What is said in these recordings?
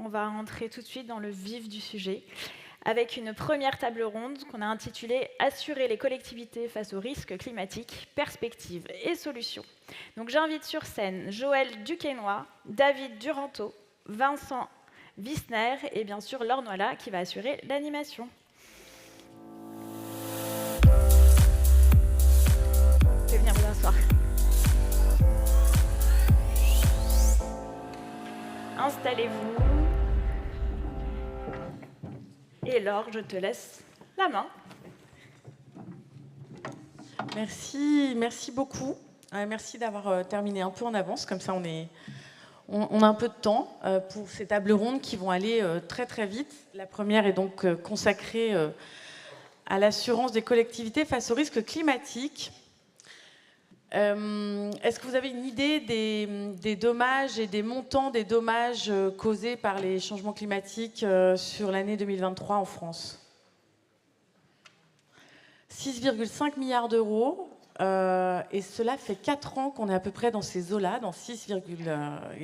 on va entrer tout de suite dans le vif du sujet, avec une première table ronde qu'on a intitulée « Assurer les collectivités face aux risques climatiques, perspectives et solutions ». Donc j'invite sur scène Joël Duquesnoy, David Duranteau, Vincent Wissner et bien sûr Laure Noila qui va assurer l'animation. Vous pouvez venir vous asseoir. Installez-vous. Et Laure, je te laisse la main. Merci beaucoup. Merci d'avoir terminé un peu en avance, comme ça on a un peu de temps pour ces tables rondes qui vont aller très très vite. La première est donc consacrée à l'assurance des collectivités face aux risques climatiques. Est-ce que vous avez une idée des dommages et des montants des dommages causés par les changements climatiques sur l'année 2023 en France ? 6,5 milliards d'euros, et cela fait 4 ans qu'on est à peu près dans ces eaux-là, dans 6,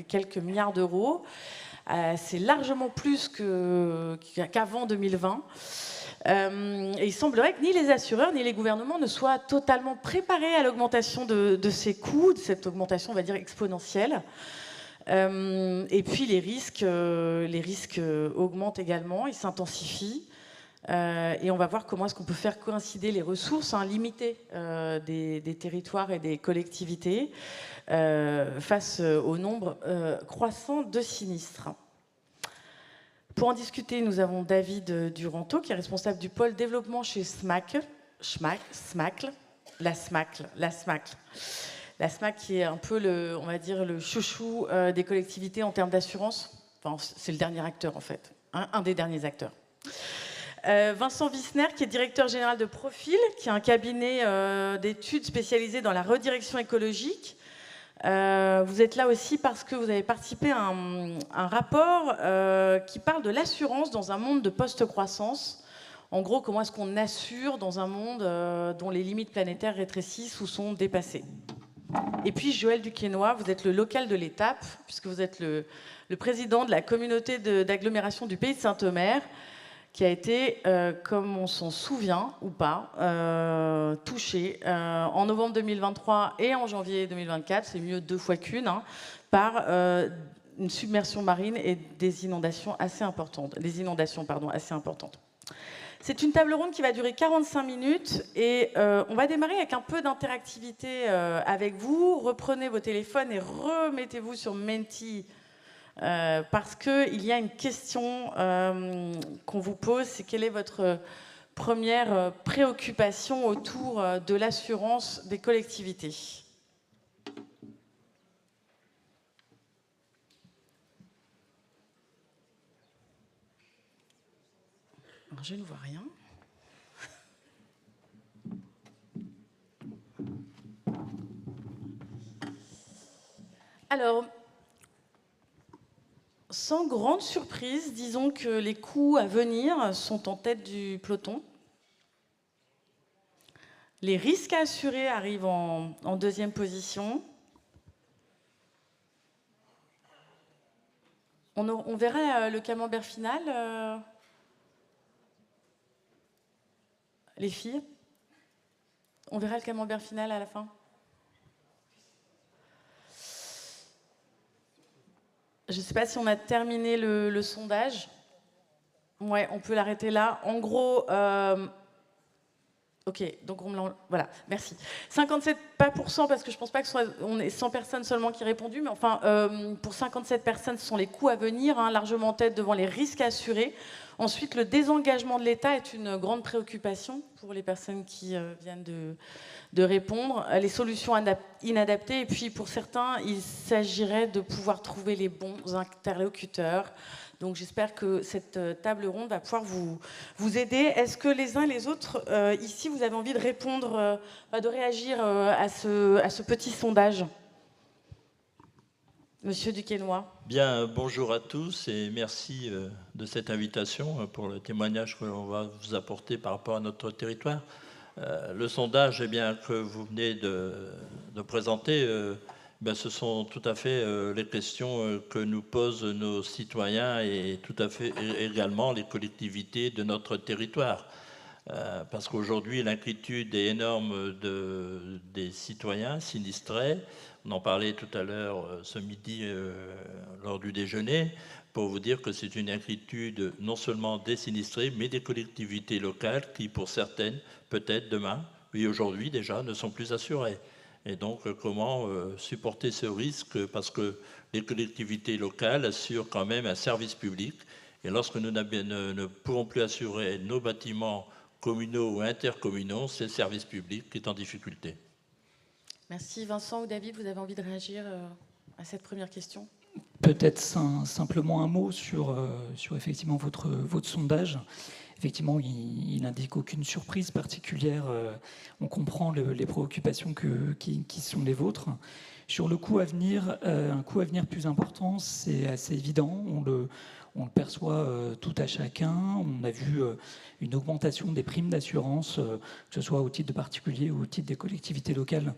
quelques milliards d'euros. C'est largement plus qu'avant 2020. Et il semblerait que ni les assureurs ni les gouvernements ne soient totalement préparés à l'augmentation de ces coûts, de cette augmentation, on va dire, exponentielle. Et puis les risques augmentent également, ils s'intensifient. Et on va voir comment est-ce qu'on peut faire coïncider les ressources limitées des territoires et des collectivités face au nombre croissant de sinistres. Pour en discuter, nous avons David Duranteau, qui est responsable du pôle développement chez SMACL, la SMACL qui est un peu on va dire, le chouchou des collectivités en termes d'assurance. Enfin, c'est le dernier acteur, en fait, un des derniers acteurs. Vincent Wissner, qui est directeur général de Profil, qui est un cabinet d'études spécialisé dans la redirection écologique. Vous êtes là aussi parce que vous avez participé à un rapport qui parle de l'assurance dans un monde de post-croissance. En gros, comment est-ce qu'on assure dans un monde dont les limites planétaires rétrécissent ou sont dépassées. Et puis Joël Duquesnoy, vous êtes le local de l'étape, puisque vous êtes le président de la communauté d'agglomération du Pays de Saint-Omer, qui a été, comme on s'en souvient ou pas, touché en novembre 2023 et en janvier 2024, c'est mieux 2 fois qu'une, par une submersion marine et des inondations assez importantes. C'est une table ronde qui va durer 45 minutes et on va démarrer avec un peu d'interactivité avec vous. Reprenez vos téléphones et remettez-vous sur Menti. Parce qu'il y a une question qu'on vous pose, c'est quelle est votre première préoccupation autour de l'assurance des collectivités ? Alors, je ne vois rien. Alors, sans grande surprise, disons que les coûts à venir sont en tête du peloton. Les risques à assurer arrivent en deuxième position. On verra le camembert final, les filles. On verra le camembert final à la fin. Je ne sais pas si on a terminé le sondage. Ouais, on peut l'arrêter là. En gros, ok, donc voilà, merci. 57, pas pour cent, parce que je pense pas que on ait 100 personnes seulement qui ont répondu, mais enfin, pour 57 personnes, ce sont les coûts à venir, largement en tête devant les risques assurés. Ensuite, le désengagement de l'État est une grande préoccupation pour les personnes qui viennent de répondre. Les solutions inadaptées, et puis pour certains, il s'agirait de pouvoir trouver les bons interlocuteurs. Donc j'espère que cette table ronde va pouvoir vous aider. Est-ce que les uns et les autres, ici, vous avez envie de répondre, de réagir à ce petit sondage ? Monsieur Duquesnoy. Bien, bonjour à tous et merci de cette invitation pour le témoignage que l'on va vous apporter par rapport à notre territoire. Le sondage que vous venez de présenter Ben, ce sont tout à fait les questions que nous posent nos citoyens et tout à fait également les collectivités de notre territoire. Parce qu'aujourd'hui, l'inquiétude est énorme des citoyens sinistrés. On en parlait tout à l'heure ce midi lors du déjeuner, pour vous dire que c'est une inquiétude non seulement des sinistrés, mais des collectivités locales qui, pour certaines, peut-être demain, oui aujourd'hui déjà, ne sont plus assurées. Et donc, comment supporter ce risque? Parce que les collectivités locales assurent quand même un service public. Et lorsque nous ne pouvons plus assurer nos bâtiments communaux ou intercommunaux, c'est le service public qui est en difficulté. Merci. Vincent ou David, vous avez envie de réagir à cette première question? Peut-être simplement un mot sur effectivement votre sondage. Effectivement, il n'indique aucune surprise particulière. On comprend les préoccupations qui sont les vôtres. Sur le coût à venir, un coût à venir plus important, c'est assez évident. On le perçoit tout à chacun. On a vu une augmentation des primes d'assurance, que ce soit au titre de particuliers ou au titre des collectivités locales,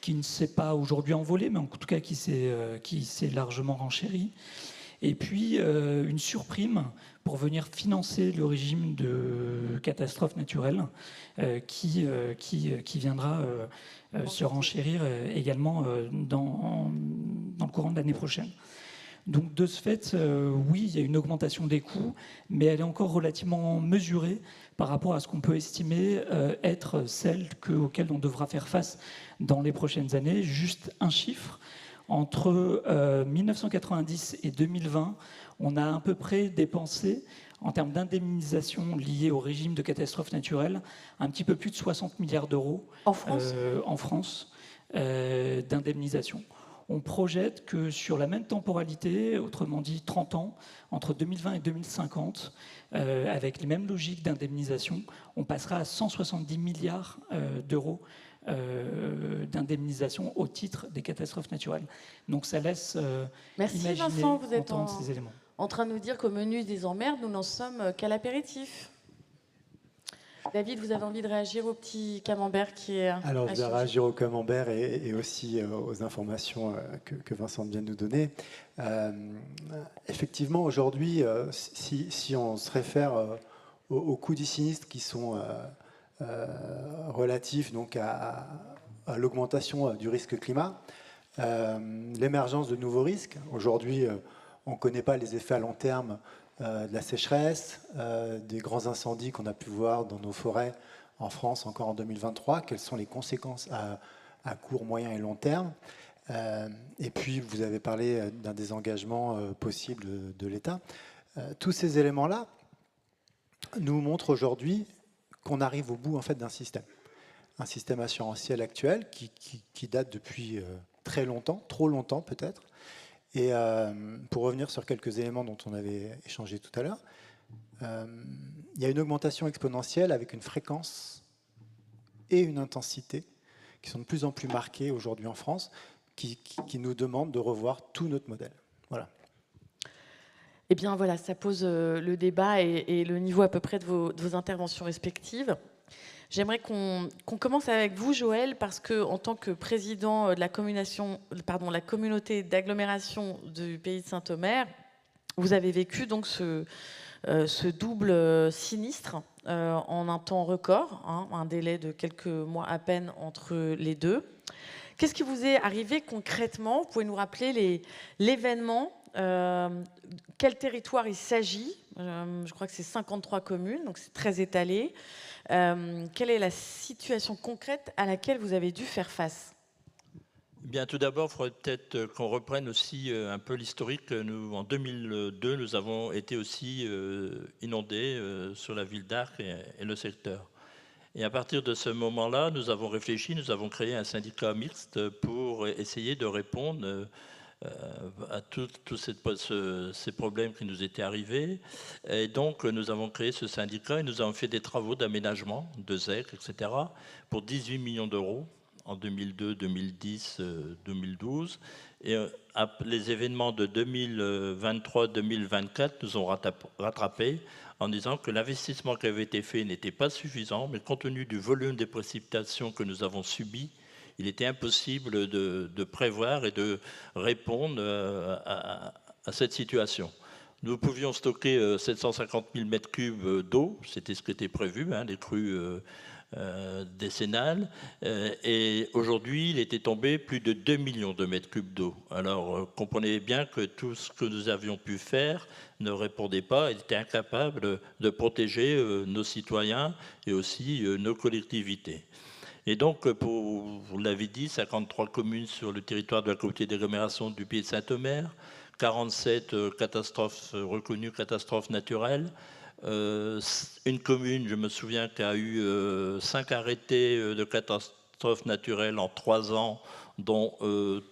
qui ne s'est pas aujourd'hui envolée, mais en tout cas qui s'est largement renchérie. Et puis une surprime pour venir financer le régime de catastrophe naturelle qui viendra se renchérir également dans le courant de l'année prochaine. Donc de ce fait, oui, il y a une augmentation des coûts, mais elle est encore relativement mesurée par rapport à ce qu'on peut estimer être celle auxquelles on devra faire face dans les prochaines années. Juste un chiffre. Entre 1990 et 2020, on a à peu près dépensé, en termes d'indemnisation liée au régime de catastrophe naturelle, un petit peu plus de 60 milliards d'euros en France, d'indemnisation. On projette que sur la même temporalité, autrement dit 30 ans, entre 2020 et 2050, avec les mêmes logiques d'indemnisation, on passera à 170 milliards d'euros d'indemnisation au titre des catastrophes naturelles. Donc ça laisse imaginer, Vincent, vous êtes entendre ces éléments. En train de nous dire qu'au menu des emmerdes, nous n'en sommes qu'à l'apéritif. David, vous avez envie de réagir au petit camembert qui est... Alors, je vais réagir au camembert et aussi aux informations que Vincent vient de nous donner. Effectivement, aujourd'hui, si on se réfère aux coûts du sinistre qui sont relatifs donc, à l'augmentation du risque climat, l'émergence de nouveaux risques, aujourd'hui, on ne connaît pas les effets à long terme de la sécheresse, des grands incendies qu'on a pu voir dans nos forêts en France encore en 2023, quelles sont les conséquences à court, moyen et long terme. Et puis, vous avez parlé d'un désengagement possible de l'État. Tous ces éléments-là nous montrent aujourd'hui qu'on arrive au bout en fait, d'un système. Un système assurantiel actuel qui date depuis très longtemps, trop longtemps peut-être. Et pour revenir sur quelques éléments dont on avait échangé tout à l'heure, il y a une augmentation exponentielle avec une fréquence et une intensité qui sont de plus en plus marquées aujourd'hui en France, qui nous demandent de revoir tout notre modèle. Voilà. Eh bien voilà, ça pose le débat et le niveau à peu près de vos interventions respectives. J'aimerais qu'on commence avec vous, Joël, parce que en tant que président de la communauté d'agglomération du pays de Saint-Omer, vous avez vécu donc ce double sinistre en un temps record, un délai de quelques mois à peine entre les deux. Qu'est-ce qui vous est arrivé concrètement? Vous pouvez nous rappeler l'événement? Quel territoire il s'agit? Je crois que c'est 53 communes, donc c'est très étalé. Quelle est la situation concrète à laquelle vous avez dû faire face? Bien, tout d'abord, il faudrait peut-être qu'on reprenne aussi un peu l'historique. Nous, en 2002, nous avons été aussi inondés sur la ville d'Arc et le secteur. Et à partir de ce moment-là, nous avons réfléchi, nous avons créé un syndicat mixte pour essayer de répondre à tous ces problèmes qui nous étaient arrivés. Et donc, nous avons créé ce syndicat et nous avons fait des travaux d'aménagement de ZEC, etc., pour 18 millions d'euros en 2002, 2010, 2012. Et les événements de 2023-2024 nous ont rattrapés en disant que l'investissement qui avait été fait n'était pas suffisant, mais compte tenu du volume des précipitations que nous avons subies, il était impossible de prévoir et de répondre à cette situation. Nous pouvions stocker 750 000 m3 d'eau, c'était ce qui était prévu, hein, les crues décennales, et aujourd'hui il était tombé plus de 2 millions de mètres cubes d'eau. Alors comprenez bien que tout ce que nous avions pu faire ne répondait pas, il était incapable de protéger nos citoyens et aussi nos collectivités. Et donc, vous l'avez dit, 53 communes sur le territoire de la communauté d'agglomération du Pays de Saint-Omer, 47 catastrophes reconnues catastrophes naturelles, une commune, je me souviens, qui a eu 5 arrêtés de catastrophes naturelles en 3 ans, dont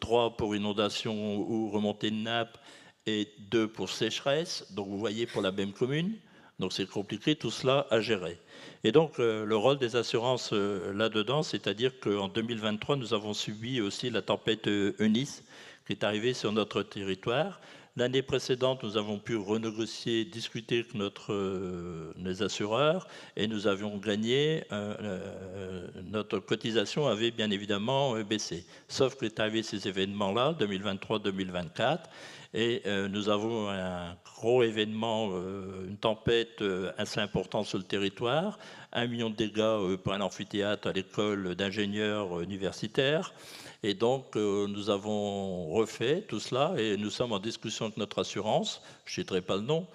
3 pour inondation ou remontée de nappe et 2 pour sécheresse. Donc vous voyez, pour la même commune, donc c'est compliqué tout cela à gérer. Et donc le rôle des assurances là-dedans, c'est-à-dire qu'en 2023, nous avons subi aussi la tempête Eunice qui est arrivée sur notre territoire. L'année précédente, nous avons pu renégocier, discuter avec les assureurs et nous avions gagné. Notre cotisation avait bien évidemment baissé. Sauf qu'il est arrivé ces événements-là, 2023-2024, et nous avons un gros événement, une tempête assez importante sur le territoire, 1 million de dégâts pour un amphithéâtre à l'école d'ingénieurs universitaires. Et donc, nous avons refait tout cela et nous sommes en discussion avec notre assurance, je ne citerai pas le nom,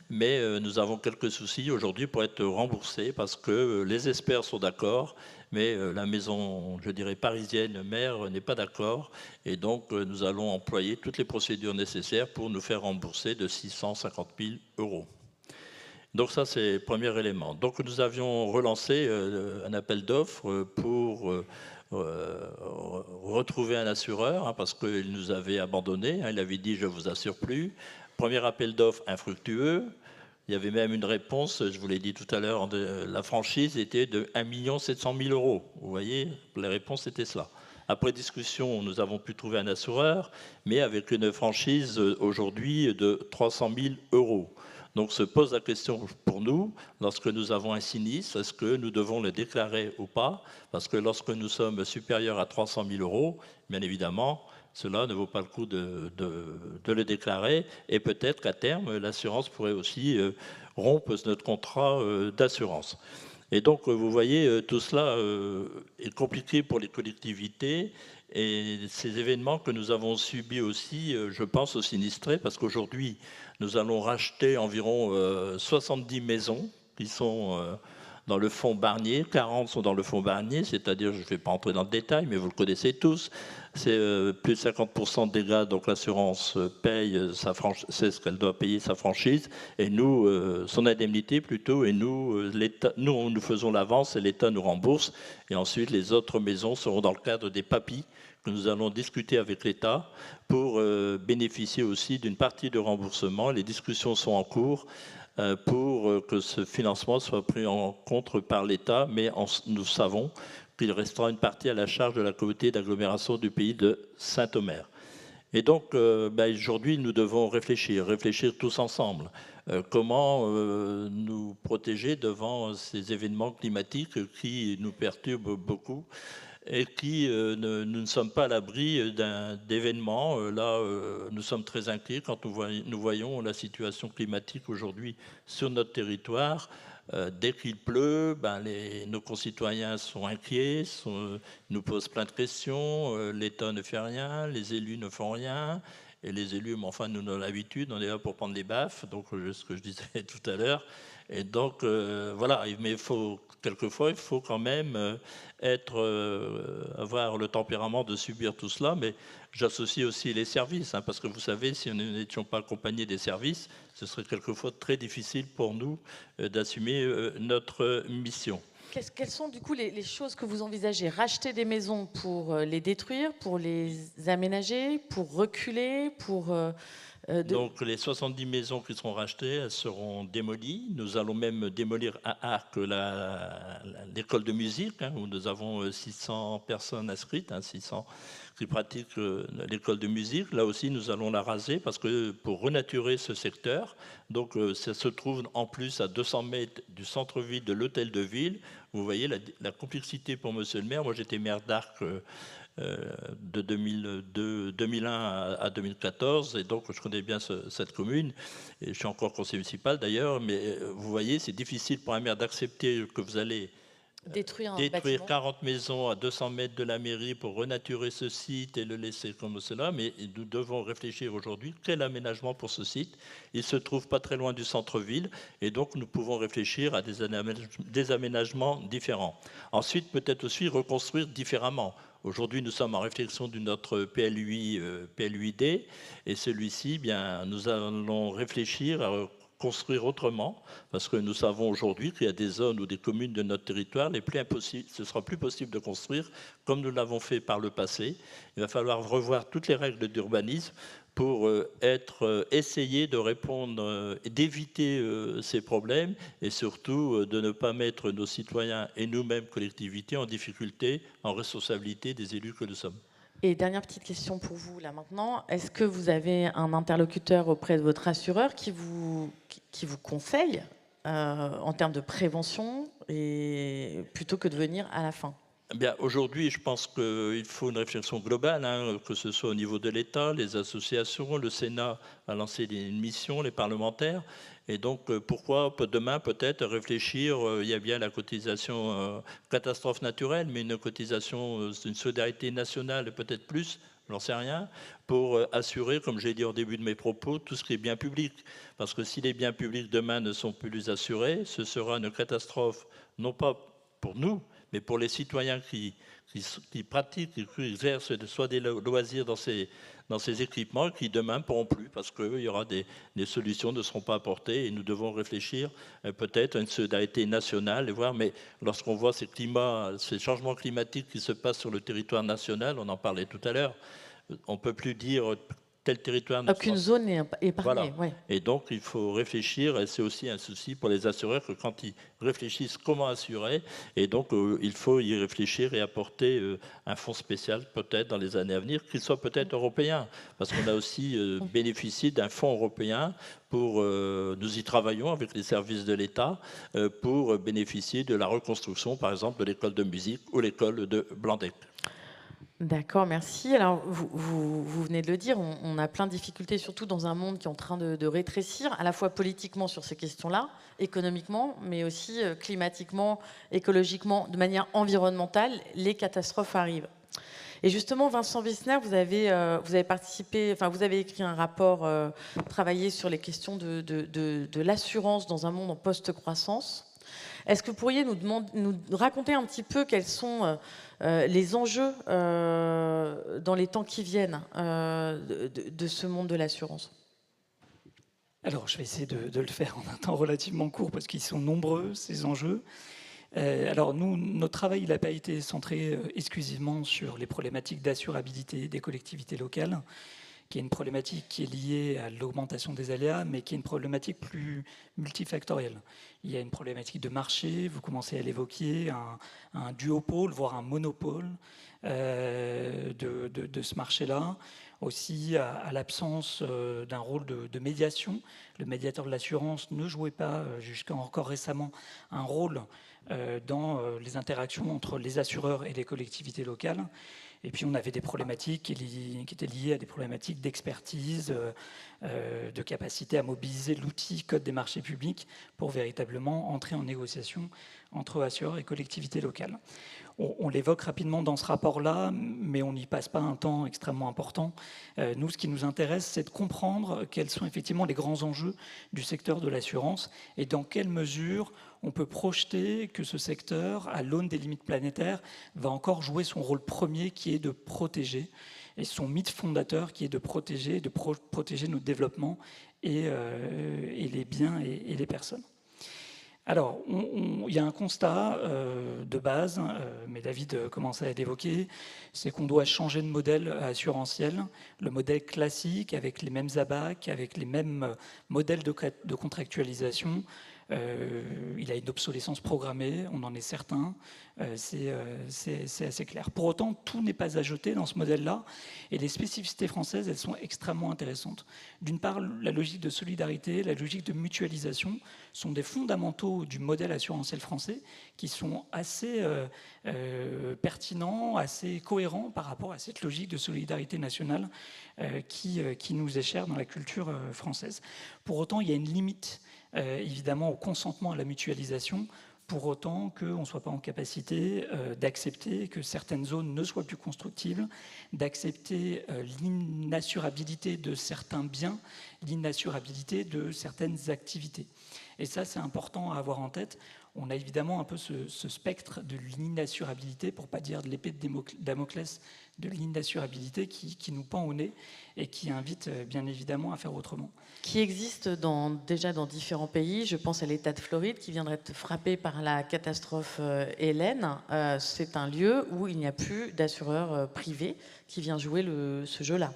mais nous avons quelques soucis aujourd'hui pour être remboursés parce que les experts sont d'accord, mais la maison, je dirais, parisienne mère n'est pas d'accord. Et donc, nous allons employer toutes les procédures nécessaires pour nous faire rembourser de 650 000 €. Donc ça, c'est le premier élément. Donc nous avions relancé un appel d'offres pour retrouver un assureur, hein, parce qu'il nous avait abandonnés, hein, il avait dit « je ne vous assure plus ». Premier appel d'offres infructueux. Il y avait même une réponse, je vous l'ai dit tout à l'heure, la franchise était de 1 700 000 €. Vous voyez, la réponse était cela. Après discussion, nous avons pu trouver un assureur, mais avec une franchise aujourd'hui de 300 000 €. Donc se pose la question pour nous, lorsque nous avons un sinistre, est-ce que nous devons le déclarer ou pas? Parce que lorsque nous sommes supérieurs à 300 000 €, bien évidemment, cela ne vaut pas le coup de le déclarer. Et peut-être qu'à terme, l'assurance pourrait aussi rompre notre contrat d'assurance. Et donc, vous voyez, tout cela est compliqué pour les collectivités. Et ces événements que nous avons subis aussi, je pense aux sinistrés, parce qu'aujourd'hui, nous allons racheter environ 70 maisons qui sont dans le fonds Barnier. 40 sont dans le fonds Barnier, c'est-à-dire, je ne vais pas entrer dans le détail, mais vous le connaissez tous. C'est plus de 50% de dégâts, donc l'assurance paye c'est ce qu'elle doit payer sa franchise, et nous, son indemnité plutôt, et nous, l'État, nous faisons l'avance et l'État nous rembourse. Et ensuite, les autres maisons seront dans le cadre des PAPI, que nous allons discuter avec l'État pour bénéficier aussi d'une partie de remboursement. Les discussions sont en cours pour que ce financement soit pris en compte par l'État, mais nous savons qu'il restera une partie à la charge de la communauté d'agglomération du Pays de Saint-Omer. Et donc, aujourd'hui, nous devons réfléchir tous ensemble. Comment nous protéger devant ces événements climatiques qui nous perturbent beaucoup et qui, nous ne sommes pas à l'abri d'événements. Là, nous sommes très inquiets quand nous voyons la situation climatique aujourd'hui sur notre territoire. Dès qu'il pleut, nos concitoyens sont inquiets, nous posent plein de questions, l'État ne fait rien, les élus ne font rien, et les élus, mais enfin, nous avons l'habitude, on est là pour prendre des baffes, donc ce que je disais tout à l'heure. Et donc, voilà, mais quelquefois, il faut quand même avoir le tempérament de subir tout cela, mais j'associe aussi les services, hein, parce que vous savez, si nous n'étions pas accompagnés des services, ce serait quelquefois très difficile pour nous d'assumer notre mission. Quelles sont du coup les choses que vous envisagez? Racheter des maisons pour les détruire, pour les aménager, pour reculer, pour... Donc les 70 maisons qui seront rachetées, elles seront démolies. Nous allons même démolir à Arques l'école de musique, hein, où nous avons 600 personnes inscrites, hein, 600 qui pratiquent l'école de musique. Là aussi, nous allons la raser parce que pour renaturer ce secteur, donc ça se trouve en plus à 200 mètres du centre-ville de l'hôtel de ville. Vous voyez la complexité pour monsieur le maire. Moi, j'étais maire d'Arc de 2001 à 2014, et donc je connais bien cette commune, et je suis encore conseiller municipal d'ailleurs, mais vous voyez, c'est difficile pour un maire d'accepter que vous allez détruire 40 maisons à 200 mètres de la mairie pour renaturer ce site et le laisser comme cela, mais nous devons réfléchir aujourd'hui quel aménagement pour ce site. Il se trouve pas très loin du centre-ville, et donc nous pouvons réfléchir à des aménagements différents. Ensuite, peut-être aussi reconstruire différemment. Aujourd'hui, nous sommes en réflexion de notre PLUID, et celui-ci, bien, nous allons réfléchir à construire autrement, parce que nous savons aujourd'hui qu'il y a des zones ou des communes de notre territoire, ce sera plus possible de construire comme nous l'avons fait par le passé. Il va falloir revoir toutes les règles d'urbanisme pour essayer de répondre, d'éviter ces problèmes, et surtout de ne pas mettre nos citoyens et nous-mêmes, collectivités, en difficulté, en responsabilité des élus que nous sommes. Et dernière petite question pour vous, là maintenant. Est-ce que vous avez un interlocuteur auprès de votre assureur qui vous conseille en termes de prévention, et plutôt que de venir à la fin? Bien, aujourd'hui, je pense qu'il faut une réflexion globale, que ce soit au niveau de l'État, les associations, le Sénat a lancé une mission, les parlementaires. Et donc, pourquoi demain, peut-être, réfléchir, il y a bien la cotisation catastrophe naturelle, mais une cotisation, une solidarité nationale, peut-être plus, j'en sais rien, pour assurer, comme j'ai dit au début de mes propos, tout ce qui est bien public. Parce que si les biens publics demain ne sont plus assurés, ce sera une catastrophe, non pas pour nous, mais pour les citoyens qui pratiquent, qui exercent soit des loisirs dans ces équipements, qui demain ne pourront plus, parce qu'il y aura des solutions ne seront pas apportées, et nous devons réfléchir peut-être à une solidarité nationale, et voir, mais lorsqu'on voit ces changements climatiques qui se passent sur le territoire national, on en parlait tout à l'heure, on ne peut plus dire tel territoire... Aucune zone n'est épargnée. Voilà. Ouais. Et donc, il faut réfléchir, et c'est aussi un souci pour les assureurs, que quand ils réfléchissent comment assurer, et donc il faut y réfléchir et apporter un fonds spécial, peut-être dans les années à venir, qu'il soit peut-être européen, parce qu'on a aussi bénéficié d'un fonds européen pour, nous y travaillons avec les services de l'État, pour bénéficier de la reconstruction, par exemple, de l'école de musique ou l'école de Blandec. D'accord, merci. Alors, vous venez de le dire, on a plein de difficultés, surtout dans un monde qui est en train de rétrécir, à la fois politiquement sur ces questions-là, économiquement, mais aussi climatiquement, écologiquement, de manière environnementale, les catastrophes arrivent. Et justement, Vincent Wissner, vous avez participé, enfin, vous avez écrit un rapport, travaillé sur les questions de l'assurance dans un monde en post-croissance. Est-ce que vous pourriez nous raconter un petit peu quels sont les enjeux dans les temps qui viennent de ce monde de l'assurance? Alors, je vais essayer de le faire en un temps relativement court parce qu'ils sont nombreux, ces enjeux. Alors, notre travail n'a pas été centré exclusivement sur les problématiques d'assurabilité des collectivités locales, qui est une problématique qui est liée à l'augmentation des aléas, mais qui est une problématique plus multifactorielle. Il y a une problématique de marché, vous commencez à l'évoquer, un duopole, voire un monopole de ce marché-là. Aussi à l'absence d'un rôle de médiation. Le médiateur de l'assurance ne jouait pas, jusqu'à encore récemment, un rôle dans les interactions entre les assureurs et les collectivités locales. Et puis on avait des problématiques qui étaient liées à des problématiques d'expertise, de capacité à mobiliser l'outil Code des marchés publics pour véritablement entrer en négociation entre assureurs et collectivités locales. On l'évoque rapidement dans ce rapport-là, mais on n'y passe pas un temps extrêmement important. Nous, ce qui nous intéresse, c'est de comprendre quels sont effectivement les grands enjeux du secteur de l'assurance et dans quelle mesure on peut projeter que ce secteur, à l'aune des limites planétaires, va encore jouer son rôle premier qui est de protéger, et son mythe fondateur qui est de protéger notre développement et les biens et les personnes. Alors, il y a un constat de base, mais David commençait à l'évoquer, c'est qu'on doit changer de modèle assurantiel. Le modèle classique, avec les mêmes ABAC, avec les mêmes modèles de contractualisation, il a une obsolescence programmée, on en est certain, c'est assez clair. Pour autant, tout n'est pas à jeter dans ce modèle-là, et les spécificités françaises, elles sont extrêmement intéressantes. D'une part, la logique de solidarité, la logique de mutualisation sont des fondamentaux du modèle assurantiel français qui sont assez pertinents, assez cohérents par rapport à cette logique de solidarité nationale qui nous est chère dans la culture française. Pour autant, il y a une limite évidemment au consentement à la mutualisation, pour autant qu'on ne soit pas en capacité d'accepter que certaines zones ne soient plus constructibles, d'accepter l'inassurabilité de certains biens, l'inassurabilité de certaines activités. Et ça, c'est important à avoir en tête. On a évidemment un peu ce spectre de l'inassurabilité, pour ne pas dire de l'épée de Damoclès, de l'inassurabilité qui nous pend au nez et qui invite bien évidemment à faire autrement. Qui existe déjà dans différents pays. Je pense à l'État de Floride qui vient d'être frappé par la catastrophe Hélène. C'est un lieu où il n'y a plus d'assureur privé qui vient jouer ce jeu-là.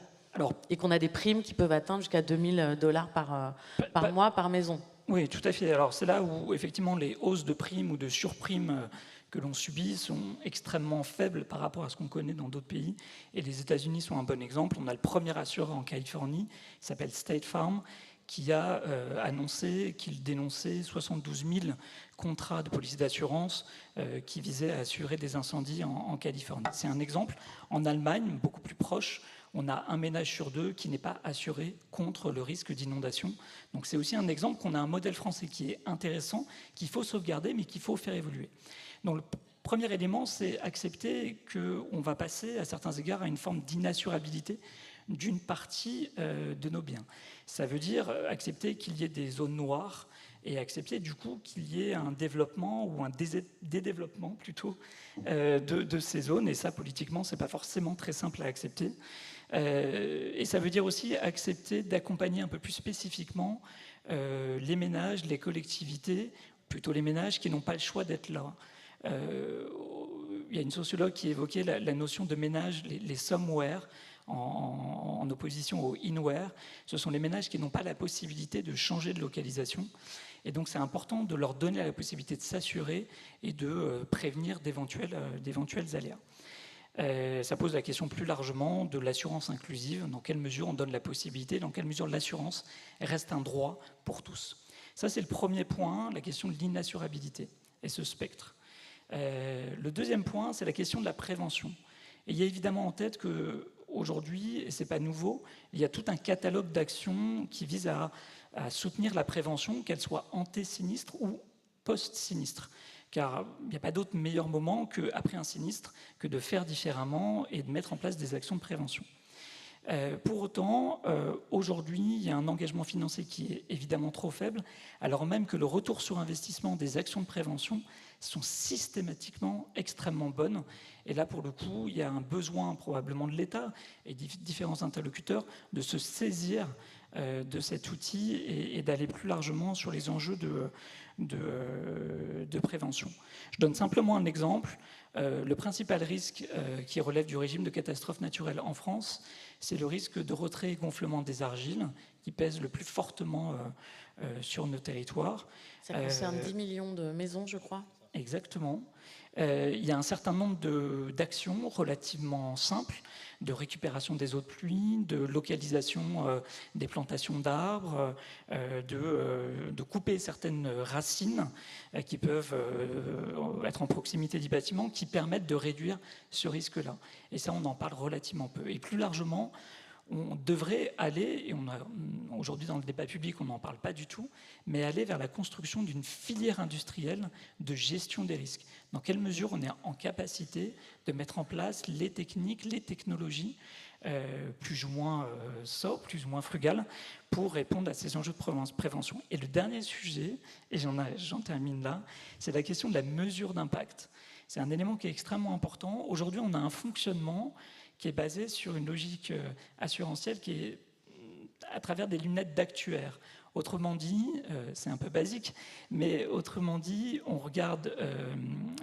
Et qu'on a des primes qui peuvent atteindre jusqu'à $2000 par mois par maison. Oui, tout à fait. Alors c'est là où effectivement les hausses de primes ou de surprimes que l'on subit sont extrêmement faibles par rapport à ce qu'on connaît dans d'autres pays. Et les États-Unis sont un bon exemple. On a le premier assureur en Californie, qui s'appelle State Farm, qui a annoncé qu'il dénonçait 72 000 contrats de police d'assurance qui visaient à assurer des incendies en Californie. C'est un exemple. En Allemagne, beaucoup plus proche, on a un ménage sur deux qui n'est pas assuré contre le risque d'inondation. Donc c'est aussi un exemple qu'on a un modèle français qui est intéressant, qu'il faut sauvegarder, mais qu'il faut faire évoluer. Donc le premier élément, c'est accepter qu'on va passer à certains égards à une forme d'inassurabilité d'une partie de nos biens. Ça veut dire accepter qu'il y ait des zones noires et accepter du coup qu'il y ait un développement ou un dédéveloppement plutôt de ces zones. Et ça, politiquement, c'est pas forcément très simple à accepter. Et ça veut dire aussi accepter d'accompagner un peu plus spécifiquement les ménages, les collectivités, plutôt les ménages qui n'ont pas le choix d'être là. Il y a une sociologue qui évoquait la notion de ménage, les somewhere, en opposition au inwhere. Ce sont les ménages qui n'ont pas la possibilité de changer de localisation. Et donc c'est important de leur donner la possibilité de s'assurer et de prévenir d'éventuels aléas. Ça pose la question plus largement de l'assurance inclusive, dans quelle mesure on donne la possibilité, dans quelle mesure l'assurance reste un droit pour tous. Ça, c'est le premier point, la question de l'inassurabilité et ce spectre. Le deuxième point, c'est la question de la prévention. Et il y a évidemment en tête qu'aujourd'hui, et ce n'est pas nouveau, il y a tout un catalogue d'actions qui visent à soutenir la prévention, qu'elle soit anté-sinistre ou post-sinistre. Car il n'y a pas d'autre meilleur moment qu'après un sinistre que de faire différemment et de mettre en place des actions de prévention. Pour autant, aujourd'hui, il y a un engagement financier qui est évidemment trop faible, alors même que le retour sur investissement des actions de prévention sont systématiquement extrêmement bonnes. Et là, pour le coup, il y a un besoin probablement de l'État et différents interlocuteurs de se saisir de cet outil et d'aller plus largement sur les enjeux de prévention. Je donne simplement un exemple. Le principal risque qui relève du régime de catastrophe naturelle en France, c'est le risque de retrait et gonflement des argiles qui pèse le plus fortement sur nos territoires. Ça concerne 10 millions de maisons, je crois. Exactement. Il y a un certain nombre d'actions relativement simples, de récupération des eaux de pluie, de localisation des plantations d'arbres, de couper certaines racines qui peuvent être en proximité du bâtiment, qui permettent de réduire ce risque-là. Et ça, on en parle relativement peu. Et plus largement, on devrait aller, et aujourd'hui dans le débat public on n'en parle pas du tout, mais aller vers la construction d'une filière industrielle de gestion des risques. Dans quelle mesure on est en capacité de mettre en place les techniques, les technologies plus ou moins sobres, plus ou moins frugales, pour répondre à ces enjeux de prévention. Et le dernier sujet, et j'en termine là, c'est la question de la mesure d'impact. C'est un élément qui est extrêmement important. Aujourd'hui, on a un fonctionnement qui est basé sur une logique assurantielle qui est à travers des lunettes d'actuaire. Autrement dit, c'est un peu basique, mais autrement dit, on regarde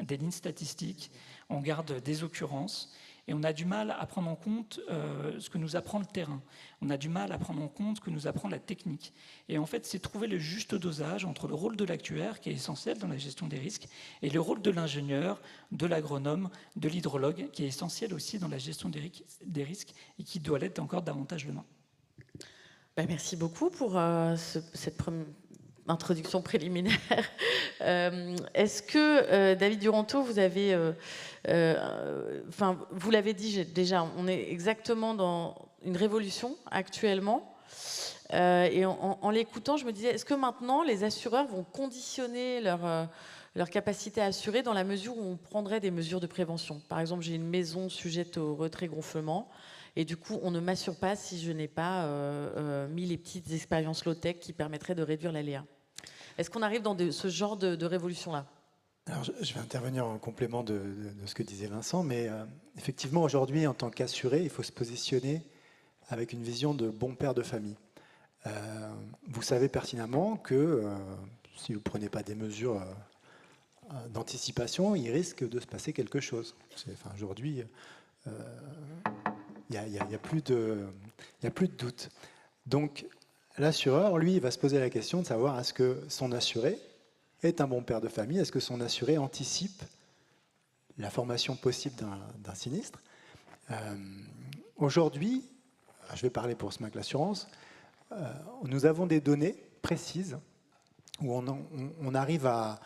des lignes statistiques, on regarde des occurrences, Et on a du mal à prendre en compte ce que nous apprend le terrain. On a du mal à prendre en compte ce que nous apprend la technique. Et en fait, c'est trouver le juste dosage entre le rôle de l'actuaire, qui est essentiel dans la gestion des risques, et le rôle de l'ingénieur, de l'agronome, de l'hydrologue, qui est essentiel aussi dans la gestion des risques et qui doit l'être encore davantage demain. Merci beaucoup pour cette première introduction préliminaire. Est-ce que, David Duranteau, vous avez... vous l'avez dit déjà, on est exactement dans une révolution actuellement. Et en l'écoutant, je me disais, est-ce que maintenant, les assureurs vont conditionner leur capacité à assurer dans la mesure où on prendrait des mesures de prévention? Par exemple, j'ai une maison sujette au retrait-gonflement, et du coup, on ne m'assure pas si je n'ai pas mis les petites expériences low-tech qui permettraient de réduire l'aléa. Est-ce qu'on arrive dans ce genre de révolution-là? Alors, je vais intervenir en complément de ce que disait Vincent, mais effectivement, aujourd'hui, en tant qu'assuré, il faut se positionner avec une vision de bon père de famille. Vous savez pertinemment que si vous ne prenez pas des mesures d'anticipation, il risque de se passer quelque chose. Aujourd'hui, il n'y a plus de doute. Donc, l'assureur, lui, il va se poser la question de savoir est-ce que son assuré est un bon père de famille, est-ce que son assuré anticipe la formation possible d'un sinistre. Aujourd'hui, je vais parler pour SMAC l'assurance, nous avons des données précises où on arrive à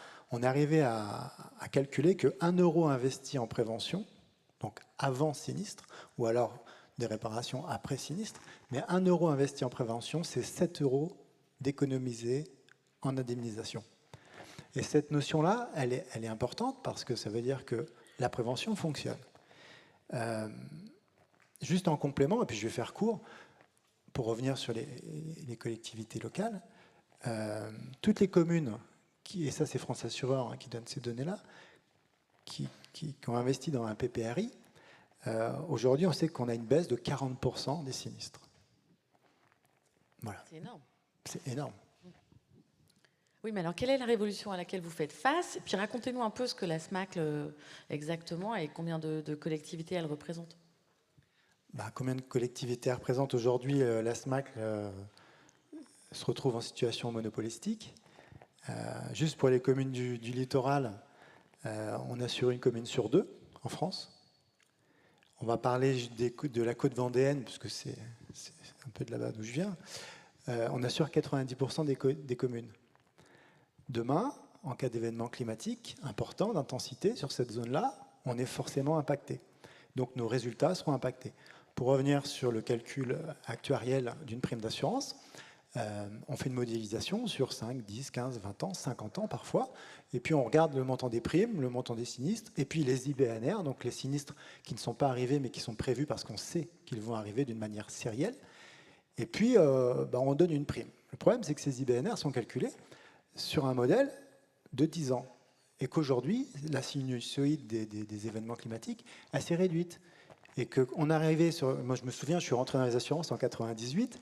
calculer que 1 euro investi en prévention, donc avant sinistre, ou alors des réparations après sinistre, mais 1 euro investi en prévention, c'est 7 euros d'économiser en indemnisation. Et cette notion-là, elle est importante parce que ça veut dire que la prévention fonctionne. Juste en complément, et puis je vais faire court, pour revenir sur les collectivités locales, toutes les communes, et ça c'est France Assureur qui donne ces données-là, qui ont investi dans un PPRI, aujourd'hui on sait qu'on a une baisse de 40% des sinistres. Voilà. C'est énorme. C'est énorme. Oui, mais alors quelle est la révolution à laquelle vous faites face? Et puis racontez-nous un peu ce que la SMAC exactement et combien de collectivités elle représente. Combien de collectivités représente aujourd'hui la SMAC se retrouve en situation monopolistique. Juste pour les communes du littoral, on assure une commune sur 2 en France. On va parler de la côte vendéenne, puisque c'est un peu de là-bas d'où je viens. On assure 90% des communes. Demain, en cas d'événement climatique important, d'intensité, sur cette zone-là, on est forcément impacté. Donc nos résultats seront impactés. Pour revenir sur le calcul actuariel d'une prime d'assurance, on fait une modélisation sur 5, 10, 15, 20 ans, 50 ans parfois, et puis on regarde le montant des primes, le montant des sinistres, et puis les IBNR, donc les sinistres qui ne sont pas arrivés mais qui sont prévus parce qu'on sait qu'ils vont arriver d'une manière sérielle, et puis on donne une prime. Le problème, c'est que ces IBNR sont calculés sur un modèle de 10 ans, et qu'aujourd'hui, la sinusoïde des événements climatiques est assez réduite. Et qu'on arrivait sur... Moi, je me souviens, je suis rentré dans les assurances en 98.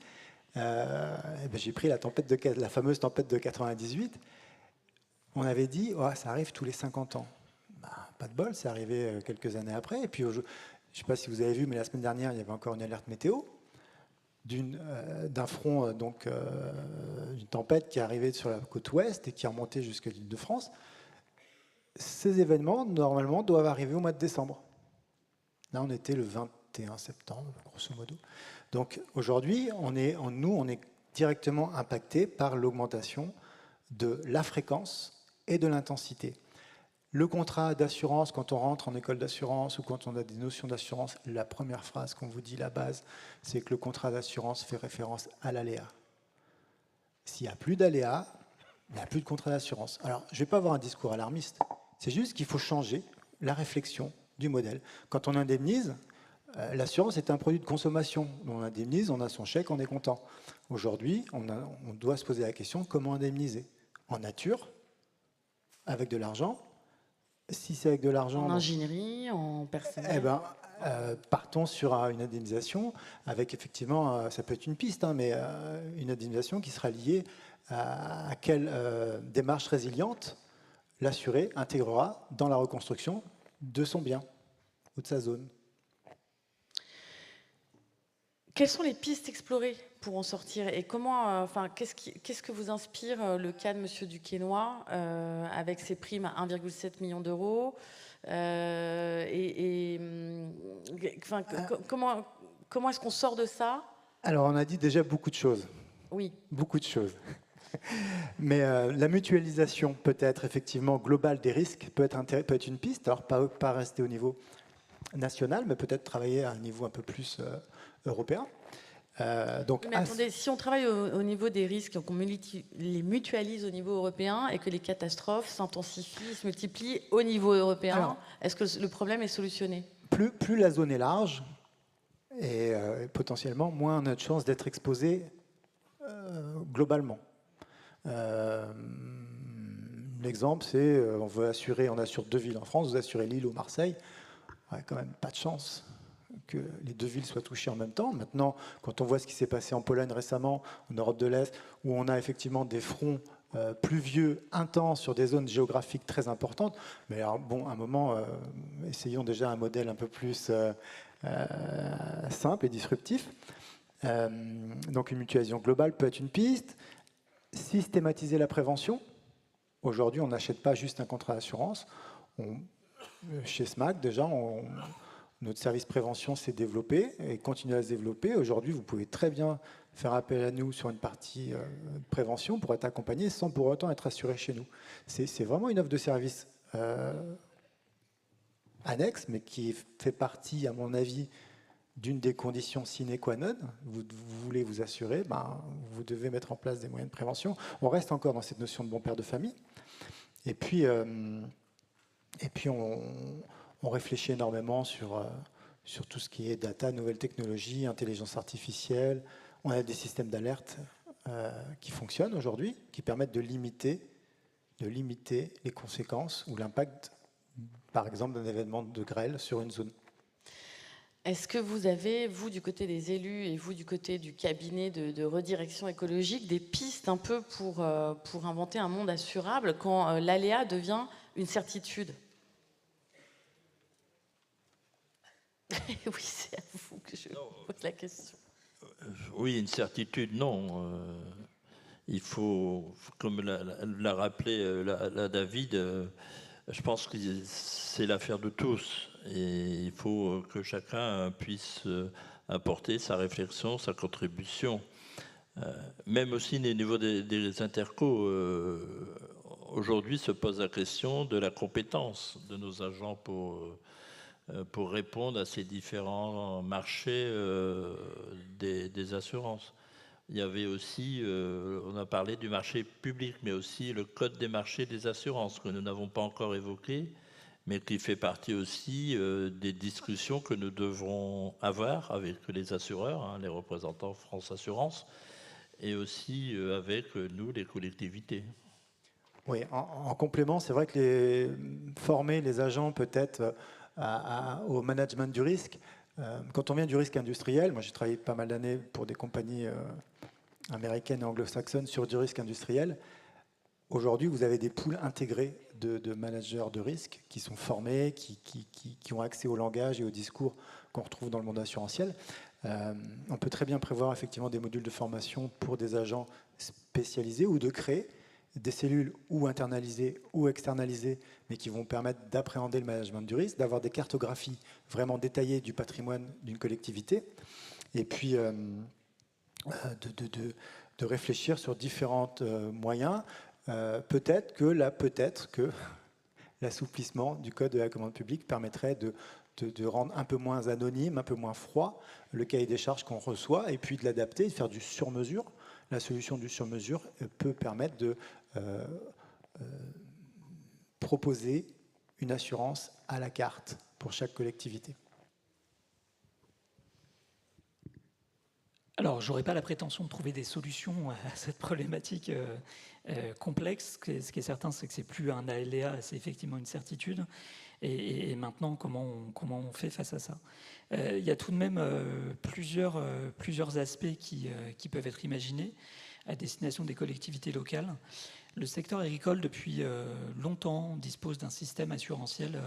J'ai pris la fameuse tempête de 98. On avait dit, ça arrive tous les 50 ans. Pas de bol, c'est arrivé quelques années après. Et puis, je ne sais pas si vous avez vu, mais la semaine dernière, il y avait encore une alerte météo d'un front, donc une tempête qui est arrivée sur la côte ouest et qui est remontée jusqu'à l'Île-de-France. Ces événements, normalement, doivent arriver au mois de décembre. Là, on était le 21 septembre, grosso modo. Donc aujourd'hui, on est directement impacté par l'augmentation de la fréquence et de l'intensité. Le contrat d'assurance, quand on rentre en école d'assurance ou quand on a des notions d'assurance, la première phrase qu'on vous dit, la base, c'est que le contrat d'assurance fait référence à l'aléa. S'il n'y a plus d'aléa, il n'y a plus de contrat d'assurance. Alors, je ne vais pas avoir un discours alarmiste, c'est juste qu'il faut changer la réflexion du modèle. Quand on indemnise, l'assurance est un produit de consommation. On indemnise, on a son chèque, on est content. Aujourd'hui, on doit se poser la question, comment indemniser? En nature, avec de l'argent. Si c'est avec de l'argent... En ingénierie, en personnel? Partons sur une indemnisation avec effectivement, ça peut être une piste, mais une indemnisation qui sera liée à quelle démarche résiliente l'assuré intégrera dans la reconstruction de son bien ou de sa zone. Quelles sont les pistes explorées pour en sortir et comment, qu'est-ce que vous inspire le cas de Monsieur Duquesnoy avec ses primes à 1,7 million d'euros comment est-ce qu'on sort de ça? Alors, on a dit déjà beaucoup de choses. Oui. Beaucoup de choses. Mais la mutualisation, peut-être effectivement globale des risques, peut être une piste. Alors, pas rester au niveau national, mais peut-être travailler à un niveau un peu plus européen. Mais attendez, si on travaille au niveau des risques, qu'on les mutualise au niveau européen et que les catastrophes s'intensifient, se multiplient au niveau européen, est-ce que le problème est solutionné? Plus la zone est large, et potentiellement, moins on a de chances d'être exposé globalement. L'exemple, c'est on assure 2 villes en France, vous assurez Lille ou Marseille, quand même pas de chance que les 2 villes soient touchées en même temps. Maintenant, quand on voit ce qui s'est passé en Pologne récemment, en Europe de l'Est, où on a effectivement des fronts pluvieux, intenses, sur des zones géographiques très importantes, mais alors, bon, à un moment, essayons déjà un modèle un peu plus simple et disruptif. Donc une mutualisation globale peut être une piste. Systématiser la prévention. Aujourd'hui, on n'achète pas juste un contrat d'assurance. Chez SMAC, déjà, notre service prévention s'est développé et continue à se développer. Aujourd'hui, vous pouvez très bien faire appel à nous sur une partie prévention pour être accompagné sans pour autant être assuré chez nous. C'est vraiment une offre de service annexe, mais qui fait partie, à mon avis, d'une des conditions sine qua non. Vous voulez vous assurer, vous devez mettre en place des moyens de prévention. On reste encore dans cette notion de bon père de famille. Et puis on réfléchit énormément sur tout ce qui est data, nouvelles technologies, intelligence artificielle. On a des systèmes d'alerte qui fonctionnent aujourd'hui, qui permettent de limiter les conséquences ou l'impact, par exemple, d'un événement de grêle sur une zone. Est-ce que vous avez, vous, du côté des élus et vous, du côté du cabinet de redirection écologique, des pistes un peu pour inventer un monde assurable quand l'aléa devient une certitude? Oui, c'est à vous que je pose la question. Oui, une certitude, non. Il faut, comme l'a rappelé la David, je pense que c'est l'affaire de tous. Et il faut que chacun puisse apporter sa réflexion, sa contribution. Même aussi au niveau des intercos, aujourd'hui se pose la question de la compétence de nos agents pour répondre à ces différents marchés des assurances. Il y avait aussi, on a parlé du marché public, mais aussi le code des marchés des assurances que nous n'avons pas encore évoqué, mais qui fait partie aussi des discussions que nous devrons avoir avec les assureurs, les représentants France Assurance, et aussi avec nous, les collectivités. Oui, en complément, c'est vrai que former les agents peut-être au management du risque, quand on vient du risque industriel, moi j'ai travaillé pas mal d'années pour des compagnies américaines et anglo-saxonnes sur du risque industriel. Aujourd'hui, vous avez des pools intégrés de managers de risque qui sont formés, qui ont accès au langage et au discours qu'on retrouve dans le monde assurantiel. On peut très bien prévoir effectivement des modules de formation pour des agents spécialisés ou de créer des cellules ou internalisées ou externalisées, mais qui vont permettre d'appréhender le management du risque, d'avoir des cartographies vraiment détaillées du patrimoine d'une collectivité, et puis de réfléchir sur différents moyens. Peut-être que l'assouplissement du code de la commande publique permettrait de rendre un peu moins anonyme, un peu moins froid le cahier des charges qu'on reçoit, et puis de l'adapter, de faire du sur-mesure. La solution du sur-mesure peut permettre de proposer une assurance à la carte pour chaque collectivité. Alors, je n'aurais pas la prétention de trouver des solutions à cette problématique complexe. Ce qui est certain, c'est que c'est plus un aléa, c'est effectivement une certitude. Et maintenant, comment on fait face à ça? Il y a tout de même plusieurs aspects qui peuvent être imaginés. à destination des collectivités locales. Le secteur agricole, depuis longtemps, dispose d'un système assurantiel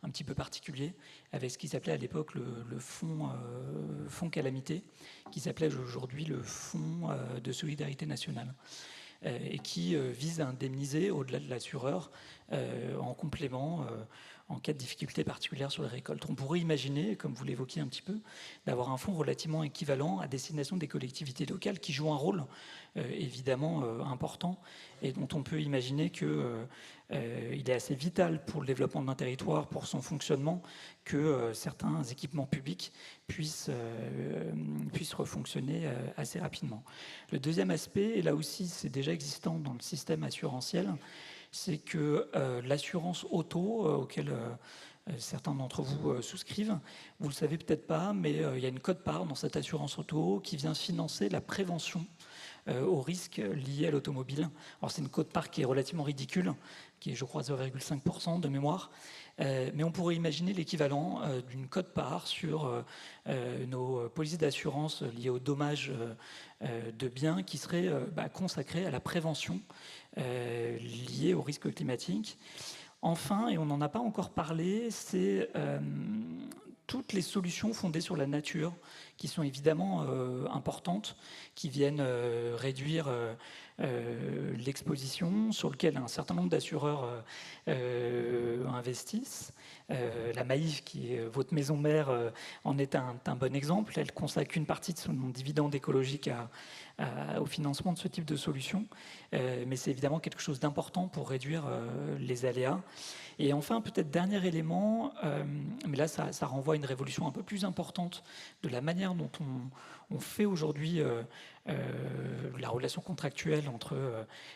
un petit peu particulier, avec ce qui s'appelait à l'époque le fonds calamité, qui s'appelait aujourd'hui le Fonds de solidarité nationale, et qui vise à indemniser, au-delà de l'assureur, en complément, en cas de difficulté particulière sur les récoltes. On pourrait imaginer, comme vous l'évoquiez un petit peu, d'avoir un fonds relativement équivalent à destination des collectivités locales qui jouent un rôle évidemment important et dont on peut imaginer qu'il est assez vital pour le développement d'un territoire, pour son fonctionnement, que certains équipements publics puissent refonctionner assez rapidement. Le deuxième aspect, et là aussi c'est déjà existant dans le système assurantiel, c'est que l'assurance auto, auquel certains d'entre vous souscrivent, vous ne le savez peut-être pas, mais il y a une quote-part dans cette assurance auto qui vient financer la prévention aux risques liés à l'automobile. Alors c'est une quote-part qui est relativement ridicule, qui est je crois 0,5% de mémoire, mais on pourrait imaginer l'équivalent d'une quote-part sur nos polices d'assurance liées aux dommages de biens qui seraient consacrées à la prévention liée aux risques climatiques. Enfin, et on n'en a pas encore parlé, c'est toutes les solutions fondées sur la nature qui sont évidemment importantes, qui viennent réduire l'exposition, sur lequel un certain nombre d'assureurs investissent. La Maïf, qui est votre maison mère, en est un bon exemple. Elle consacre une partie de son dividende écologique au financement de ce type de solution. Mais c'est évidemment quelque chose d'important pour réduire les aléas. Et enfin, peut-être dernier élément, mais là ça renvoie à une révolution un peu plus importante de la manière dont on fait aujourd'hui la relation contractuelle entre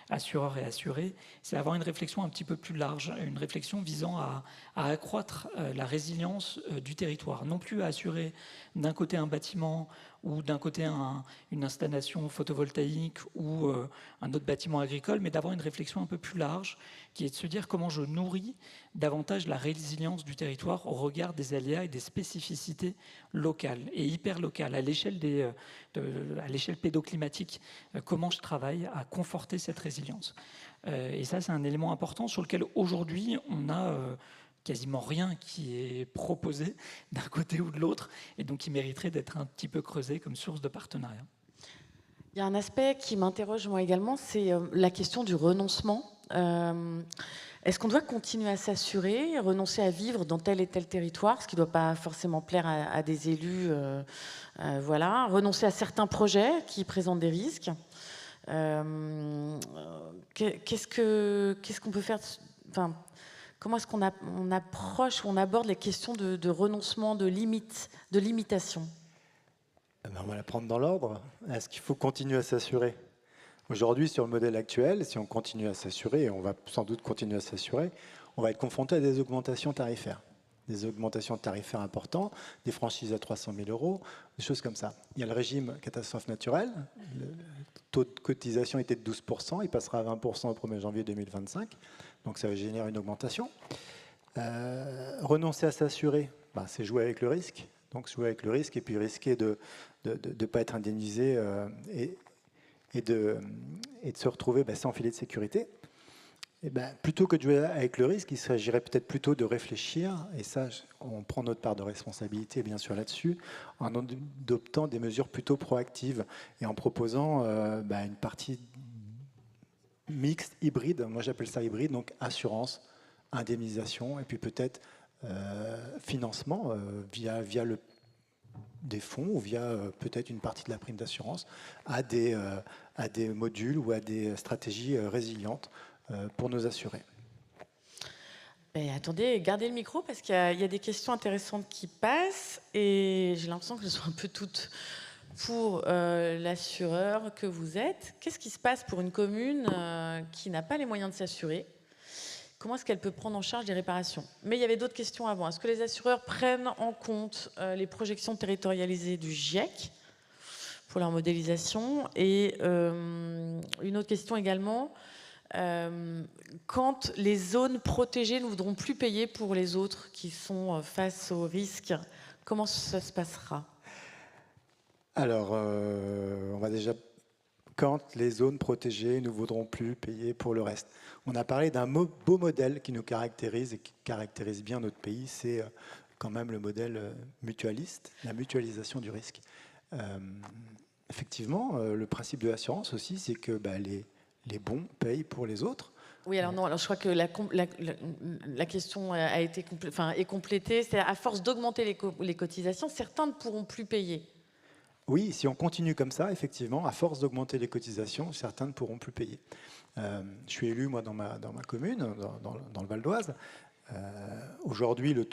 assureurs et assurés, c'est avoir une réflexion un petit peu plus large, une réflexion visant à accroître la résilience du territoire, non plus à assurer d'un côté un bâtiment ou d'un côté une installation photovoltaïque ou un autre bâtiment agricole, mais d'avoir une réflexion un peu plus large, qui est de se dire comment je nourris davantage la résilience du territoire au regard des aléas et des spécificités locales et hyper locales, à l'échelle pédoclimatique, comment je travaille à conforter cette résilience. Et ça, c'est un élément important sur lequel aujourd'hui, on a quasiment rien qui est proposé d'un côté ou de l'autre, et donc qui mériterait d'être un petit peu creusé comme source de partenariat. Il y a un aspect qui m'interroge moi également, c'est la question du renoncement. Est-ce qu'on doit continuer à s'assurer, renoncer à vivre dans tel et tel territoire, ce qui ne doit pas forcément plaire à des élus, voilà, renoncer à certains projets qui présentent des risques. Qu'est-ce qu'on peut faire, enfin, comment est-ce qu'on approche ou on aborde les questions de renoncement, de limitation? On va la prendre dans l'ordre. Est-ce qu'il faut continuer à s'assurer? Aujourd'hui, sur le modèle actuel, si on continue à s'assurer, et on va sans doute continuer à s'assurer, on va être confronté à des augmentations tarifaires. Des augmentations tarifaires importantes, des franchises à 300 000 €, des choses comme ça. Il y a le régime catastrophe naturelle. Le taux de cotisation était de 12%, il passera à 20% au 1er janvier 2025. Donc ça va générer une augmentation. Renoncer à s'assurer, c'est jouer avec le risque. Donc jouer avec le risque et puis risquer de ne pas être indemnisé et de se retrouver sans filet de sécurité. Et plutôt que de jouer avec le risque, il s'agirait peut-être plutôt de réfléchir, et ça, on prend notre part de responsabilité bien sûr là-dessus, en adoptant des mesures plutôt proactives et en proposant une partie mixte, hybride, moi j'appelle ça hybride, donc assurance, indemnisation, et puis peut-être financement via des fonds ou via peut-être une partie de la prime d'assurance à des modules ou à des stratégies résilientes pour nos assurés. Attendez, gardez le micro parce qu'il y a des questions intéressantes qui passent et j'ai l'impression que ce sont un peu toutes pour l'assureur que vous êtes. Qu'est-ce qui se passe pour une commune qui n'a pas les moyens de s'assurer? Comment est-ce qu'elle peut prendre en charge les réparations? Mais il y avait d'autres questions avant. Est-ce que les assureurs prennent en compte les projections territorialisées du GIEC pour leur modélisation? Et une autre question également, quand les zones protégées ne voudront plus payer pour les autres qui sont face au risque, comment ça se passera? Alors, on va déjà quand les zones protégées ne voudront plus payer pour le reste. On a parlé d'un beau modèle qui nous caractérise et qui caractérise bien notre pays, c'est quand même le modèle mutualiste, la mutualisation du risque. Effectivement, le principe de l'assurance aussi, c'est que les bons payent pour les autres. Oui, alors non, alors je crois que la question a été est complétée. C'est à force d'augmenter les cotisations, certains ne pourront plus payer. Oui, si on continue comme ça, effectivement, à force d'augmenter les cotisations, certains ne pourront plus payer. Je suis élu, moi, dans ma commune, dans le Val d'Oise. Aujourd'hui, le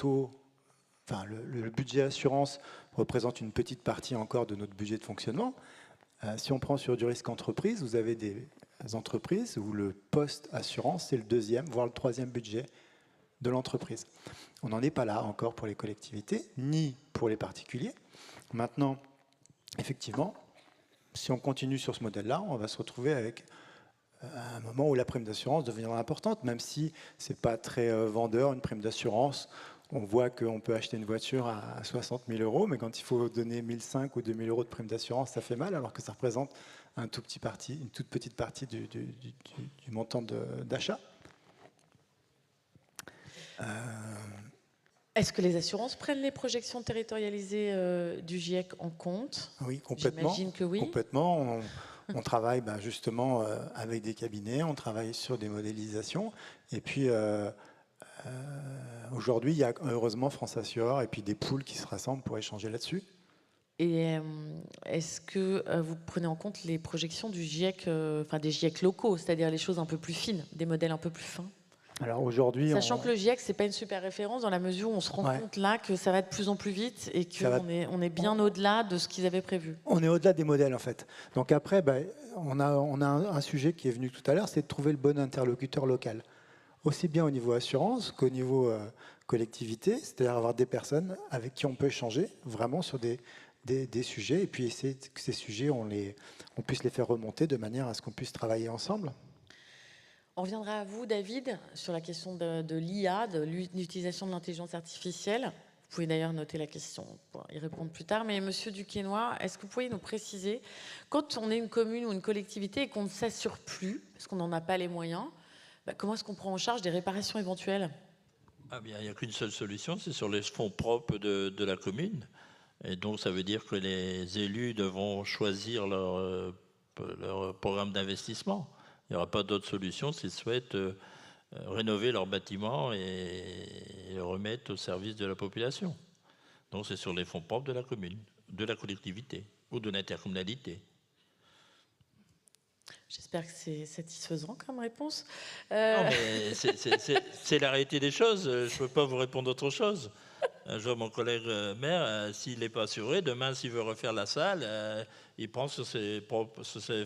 budget assurance représente une petite partie encore de notre budget de fonctionnement. Si on prend sur du risque entreprise, vous avez des entreprises où le poste assurance, c'est le deuxième, voire le troisième budget de l'entreprise. On n'en est pas là encore pour les collectivités, ni pour les particuliers. Maintenant, effectivement, si on continue sur ce modèle-là, on va se retrouver avec un moment où la prime d'assurance deviendra importante, même si ce n'est pas très vendeur, une prime d'assurance. On voit qu'on peut acheter une voiture à 60 000 €, mais quand il faut donner 1 500 ou 2 000 € de prime d'assurance, ça fait mal, alors que ça représente une toute petite partie du montant d'achat. Est-ce que les assurances prennent les projections territorialisées du GIEC en compte? Oui, complètement. J'imagine que oui. Complètement. On travaille justement avec des cabinets, on travaille sur des modélisations. Et puis, aujourd'hui, il y a heureusement France Assureur et puis des pools qui se rassemblent pour échanger là-dessus. Et est-ce que vous prenez en compte les projections du GIEC, des GIEC locaux, c'est-à-dire les choses un peu plus fines, des modèles un peu plus fins? Alors aujourd'hui, sachant que le GIEC, c'est pas une super référence dans la mesure où on se rend compte là que ça va de plus en plus vite et qu'on est bien au-delà de ce qu'ils avaient prévu. On est au-delà des modèles en fait. Donc après, on a un sujet qui est venu tout à l'heure, c'est de trouver le bon interlocuteur local. Aussi bien au niveau assurance qu'au niveau collectivité, c'est-à-dire avoir des personnes avec qui on peut échanger vraiment sur des sujets et puis essayer que ces sujets, on puisse les faire remonter de manière à ce qu'on puisse travailler ensemble. On reviendra à vous, David, sur la question de l'IA, de l'utilisation de l'intelligence artificielle. Vous pouvez d'ailleurs noter la question pour y répondre plus tard. Mais Monsieur Duquesnoy, est-ce que vous pourriez nous préciser, quand on est une commune ou une collectivité et qu'on ne s'assure plus, parce qu'on n'en a pas les moyens, comment est-ce qu'on prend en charge des réparations éventuelles? Il n'y a qu'une seule solution, c'est sur les fonds propres de la commune. Et donc, ça veut dire que les élus devront choisir leur programme d'investissement. Il n'y aura pas d'autre solution s'ils souhaitent rénover leur bâtiment et le remettre au service de la population. Donc c'est sur les fonds propres de la commune, de la collectivité ou de l'intercommunalité. J'espère que c'est satisfaisant comme réponse. Non, mais c'est la réalité des choses. Je ne peux pas vous répondre autre chose. Je vois mon collègue maire, s'il n'est pas assuré, demain, s'il veut refaire la salle, il prend sur ses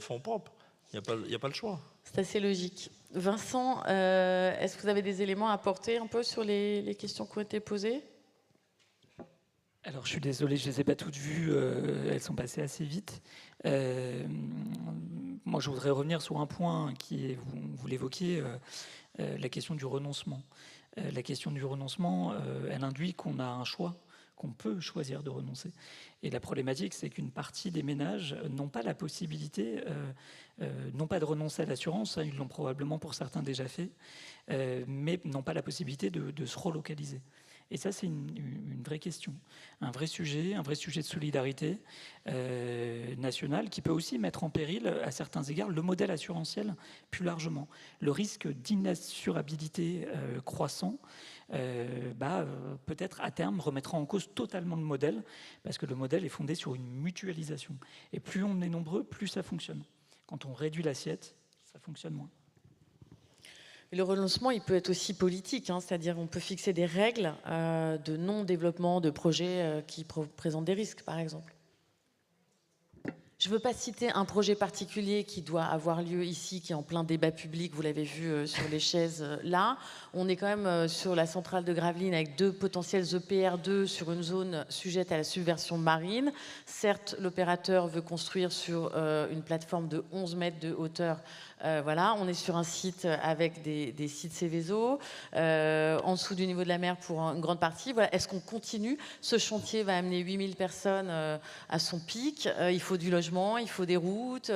fonds propres. Il n'y a pas le choix. C'est assez logique. Vincent, est-ce que vous avez des éléments à apporter un peu sur les questions qui ont été posées? Alors, je suis désolé, je ne les ai pas toutes vues. Elles sont passées assez vite. Moi, je voudrais revenir sur un point qui est, vous l'évoquiez, la question du renoncement. La question du renoncement, elle induit qu'on a un choix, qu'on peut choisir de renoncer. Et la problématique, c'est qu'une partie des ménages n'ont pas la possibilité, non pas de renoncer à l'assurance, ils l'ont probablement pour certains déjà fait, mais n'ont pas la possibilité de se relocaliser. Et ça, c'est une vraie question, un vrai sujet de solidarité nationale qui peut aussi mettre en péril, à certains égards, le modèle assurantiel plus largement. Le risque d'inassurabilité croissant peut-être à terme remettra en cause totalement le modèle, parce que le modèle est fondé sur une mutualisation. Et plus on est nombreux, plus ça fonctionne. Quand on réduit l'assiette, ça fonctionne moins. Le renoncement, il peut être aussi politique, c'est-à-dire qu'on peut fixer des règles de non-développement de projets qui présentent des risques, par exemple. Je ne veux pas citer un projet particulier qui doit avoir lieu ici, qui est en plein débat public, vous l'avez vu sur les chaises là. On est quand même sur la centrale de Gravelines avec 2 potentiels EPR2 sur une zone sujette à la submersion marine. Certes, l'opérateur veut construire sur une plateforme de 11 mètres de hauteur Voilà, on est sur un site avec des sites Céveso, en dessous du niveau de la mer pour une grande partie. Voilà. Est-ce qu'on continue? Ce chantier va amener 8000 personnes à son pic. Il faut du logement, il faut des routes.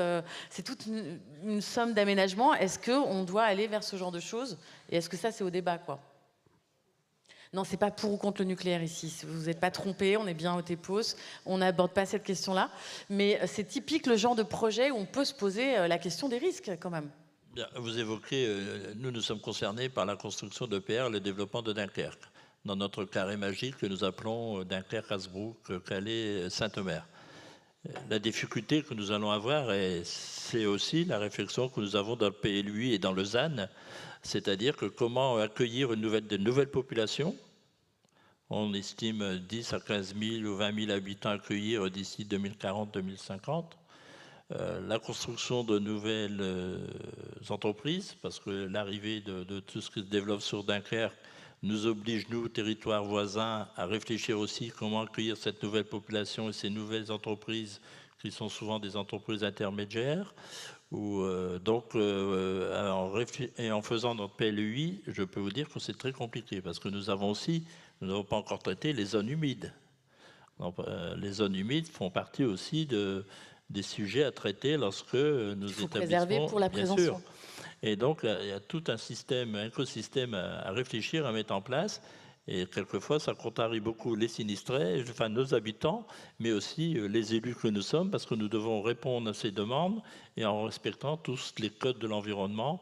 C'est toute une somme d'aménagements. Est-ce qu'on doit aller vers ce genre de choses? Et est-ce que ça, c'est au débat, quoi? Non, c'est pas pour ou contre le nucléaire ici. Vous n'êtes pas trompés, on est bien au TEPOS. On n'aborde pas cette question-là. Mais c'est typique le genre de projet où on peut se poser la question des risques, quand même. Bien, vous évoquez, nous sommes concernés par la construction d'EPR, le développement de Dunkerque, dans notre carré magique que nous appelons Dunkerque, Hasbrook, Calais, Saint-Omer. La difficulté que nous allons avoir, c'est aussi la réflexion que nous avons dans le PLUI et dans le ZAN, c'est-à-dire que comment accueillir de nouvelles populations. On estime 10 à 15 000 ou 20 000 habitants à accueillir d'ici 2040-2050. La construction de nouvelles entreprises, parce que l'arrivée de tout ce qui se développe sur Dunkerque nous oblige, nous, territoires voisins, à réfléchir aussi comment accueillir cette nouvelle population et ces nouvelles entreprises qui sont souvent des entreprises intermédiaires. Et en faisant notre PLUI, je peux vous dire que c'est très compliqué parce que nous n'avons pas encore traité les zones humides. Donc, les zones humides font partie aussi des sujets à traiter lorsque nos établissements... préserver pour la prévention. Et donc, il y a tout un écosystème à réfléchir, à mettre en place. Et quelquefois, ça contrarie beaucoup les sinistrés, enfin nos habitants, mais aussi les élus que nous sommes, parce que nous devons répondre à ces demandes et en respectant tous les codes de l'environnement,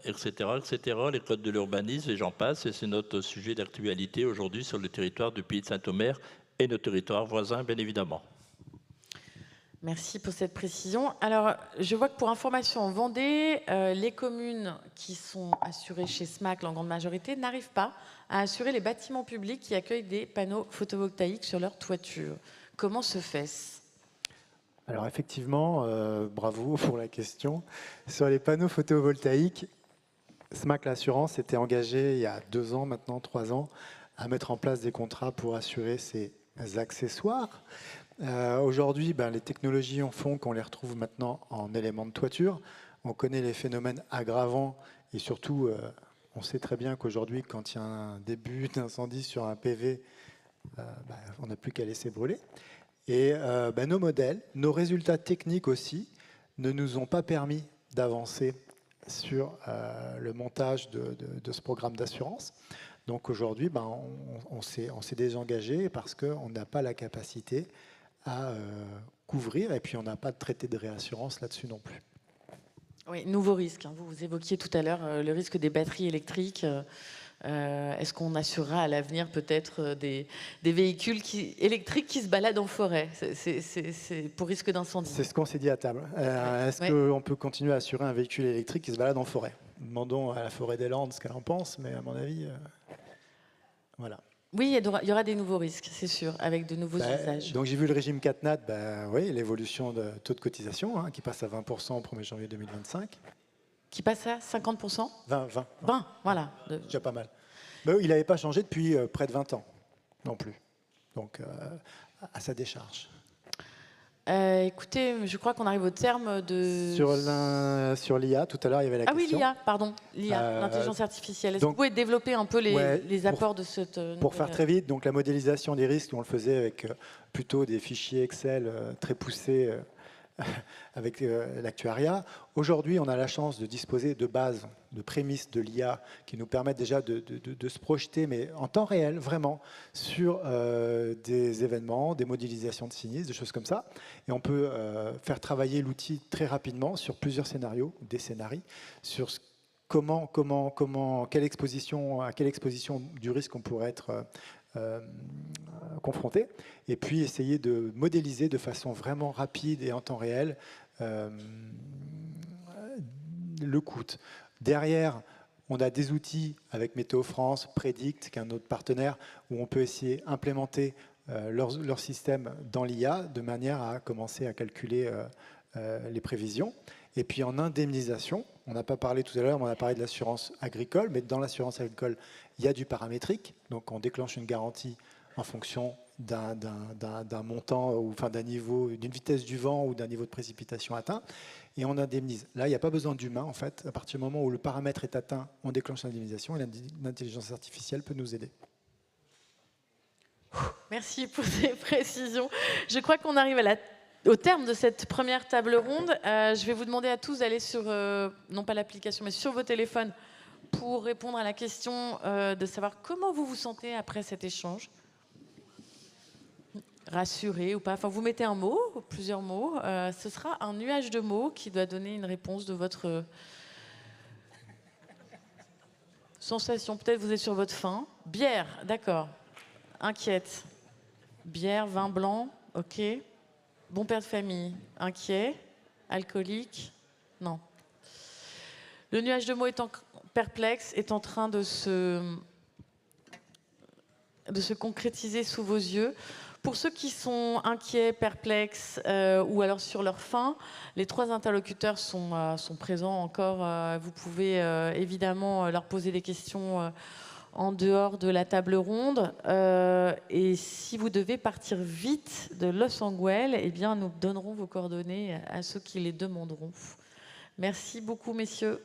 etc., etc., les codes de l'urbanisme, et j'en passe. Et c'est notre sujet d'actualité aujourd'hui sur le territoire du Pays de Saint-Omer et nos territoires voisins, bien évidemment. Merci pour cette précision. Alors, je vois que pour information, en Vendée, les communes qui sont assurées chez SMAC, en grande majorité, n'arrivent pas à assurer les bâtiments publics qui accueillent des panneaux photovoltaïques sur leur toiture. Comment se fait-ce? Alors effectivement, bravo pour la question. Sur les panneaux photovoltaïques, SMAC l'assurance s'était engagé il y a 2 ans, maintenant 3 ans, à mettre en place des contrats pour assurer ces accessoires. Aujourd'hui, les technologies en font qu'on les retrouve maintenant en éléments de toiture. On connaît les phénomènes aggravants et surtout, on sait très bien qu'aujourd'hui, quand il y a un début d'incendie sur un PV, on n'a plus qu'à laisser brûler. Et nos modèles, nos résultats techniques aussi, ne nous ont pas permis d'avancer sur le montage de ce programme d'assurance. Donc aujourd'hui, on s'est désengagé parce qu'on n'a pas la capacité à couvrir, et puis on n'a pas de traité de réassurance là-dessus non plus. Oui, nouveau risque. Vous évoquiez tout à l'heure le risque des batteries électriques. Est-ce qu'on assurera à l'avenir peut-être des véhicules électriques qui se baladent en forêt? C'est pour risque d'incendie. C'est ce qu'on s'est dit à table. Est-ce qu'on peut continuer à assurer un véhicule électrique qui se balade en forêt? Demandons à la Forêt des Landes ce qu'elle en pense, mais à mon avis, voilà. Oui, il y aura des nouveaux risques, c'est sûr, avec de nouveaux usages. Donc j'ai vu le régime CatNat, oui, l'évolution de taux de cotisation qui passe à 20% au 1er janvier 2025. Qui passe à 50%? 20, voilà. C'est déjà pas mal. Mais il n'avait pas changé depuis près de 20 ans, non plus. Donc à sa décharge. Écoutez, je crois qu'on arrive au terme de... Sur l'IA, tout à l'heure, il y avait la question. Ah oui, l'IA, pardon. l'IA, l'intelligence artificielle. Est-ce que vous pouvez développer un peu les apports de cette... Pour faire très vite, donc la modélisation des risques, on le faisait avec plutôt des fichiers Excel très poussés avec l'actuariat. Aujourd'hui, on a la chance de disposer de bases, de prémices de l'IA qui nous permettent déjà de se projeter, mais en temps réel, vraiment, sur des événements, des modélisations de sinistres, des choses comme ça. Et on peut faire travailler l'outil très rapidement sur plusieurs scénarios, des scénarios, sur à quelle exposition du risque on pourrait être confronté, et puis essayer de modéliser de façon vraiment rapide et en temps réel le coût. Derrière, on a des outils avec Météo France, Predict, qui est un autre partenaire, où on peut essayer d'implémenter leur système dans l'IA de manière à commencer à calculer les prévisions. Et puis en indemnisation, on n'a pas parlé tout à l'heure, mais on a parlé de l'assurance agricole, mais dans l'assurance agricole, il y a du paramétrique, donc on déclenche une garantie en fonction d'un montant, ou enfin d'un niveau, d'une vitesse du vent ou d'un niveau de précipitation atteint, et on indemnise. Là, il n'y a pas besoin d'humain, en fait. À partir du moment où le paramètre est atteint, on déclenche l'indemnisation et l'intelligence artificielle peut nous aider. Merci pour ces précisions. Je crois qu'on arrive au terme de cette première table ronde. Je vais vous demander à tous d'aller sur, non pas l'application, mais sur vos téléphones pour répondre à la question de savoir comment vous vous sentez après cet échange. Rassuré ou pas. Enfin, vous mettez un mot, plusieurs mots. Ce sera un nuage de mots qui doit donner une réponse de votre sensation. Peut-être vous êtes sur votre faim. Bière, d'accord. Inquiète. Bière, vin blanc, ok. Bon père de famille, inquiet. Alcoolique, non. Le nuage de mots étant perplexe est en train de se concrétiser sous vos yeux. Pour ceux qui sont inquiets, perplexes ou alors sur leur faim, les 3 interlocuteurs sont présents encore. Vous pouvez évidemment leur poser des questions en dehors de la table ronde. Et si vous devez partir vite de Los Angeles, eh bien, nous donnerons vos coordonnées à ceux qui les demanderont. Merci beaucoup, messieurs.